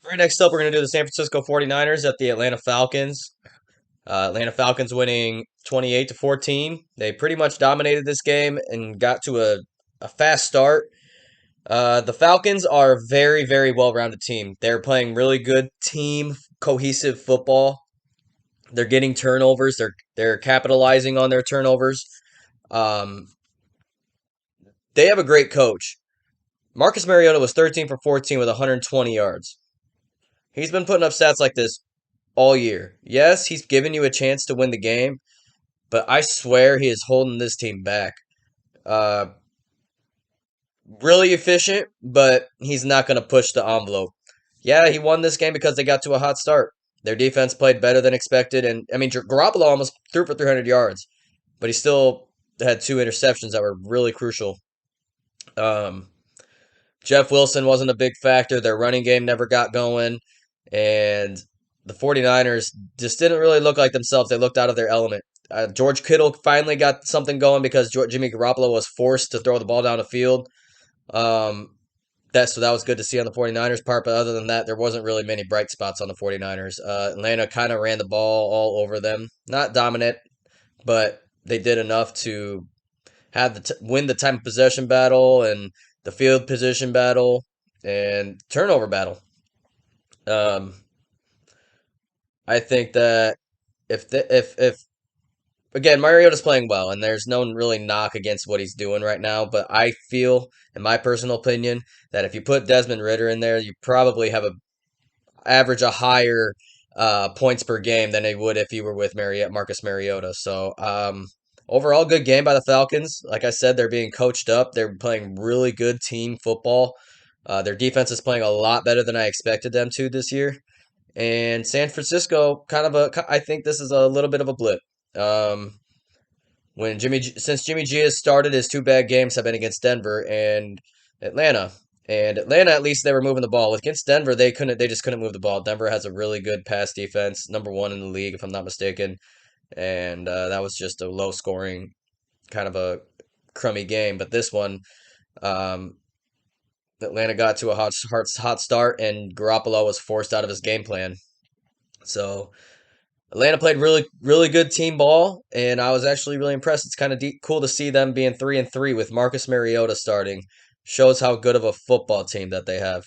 Right, next up, we're going to do the San Francisco 49ers at the Atlanta Falcons. Atlanta Falcons winning 28-14. They pretty much dominated this game and got to a fast start. The Falcons are a very, very well-rounded team. They're playing really good team cohesive football. They're getting turnovers. They're capitalizing on their turnovers. Um, they have a great coach. Marcus Mariota was 13 for 14 with 120 yards. He's been putting up stats like this all year. Yes, he's given you a chance to win the game, but I swear he is holding this team back. Uh, really efficient, but he's not going to push the envelope. Yeah, he won this game because they got to a hot start. Their defense played better than expected, and I mean Garoppolo almost threw for 300 yards, but he still had two interceptions that were really crucial. Um, Jeff Wilson wasn't a big factor. Their running game never got going, and the 49ers just didn't really look like themselves. They looked out of their element. George Kittle finally got something going because Jimmy Garoppolo was forced to throw the ball down the field. Um, that was good to see on the 49ers part, but other than that, there wasn't really many bright spots on the 49ers. Atlanta kind of ran the ball all over them. Not dominant, but they did enough to have win the time of possession battle and the field position battle and turnover battle. Um, I think that if again, Mariota's playing well, and there's no really knock against what he's doing right now. But I feel, in my personal opinion, that if you put Desmond Ritter in there, you probably have a higher points per game than they would if you were with Marcus Mariota. So overall, good game by the Falcons. Like I said, they're being coached up. They're playing really good team football. Their defense is playing a lot better than I expected them to this year. And San Francisco, I think this is a little bit of a blip. Um, since Jimmy G has started, his two bad games have been against Denver and Atlanta. And Atlanta, at least they were moving the ball. Against Denver, they just couldn't move the ball. Denver has a really good pass defense, number one in the league, if I'm not mistaken. And that was just a low scoring, kind of a crummy game. But this one, um, Atlanta got to a hot start, and Garoppolo was forced out of his game plan. So Atlanta played really, really good team ball, and I was actually really impressed. It's kind of cool to see them being 3-3 with Marcus Mariota starting. Shows how good of a football team that they have.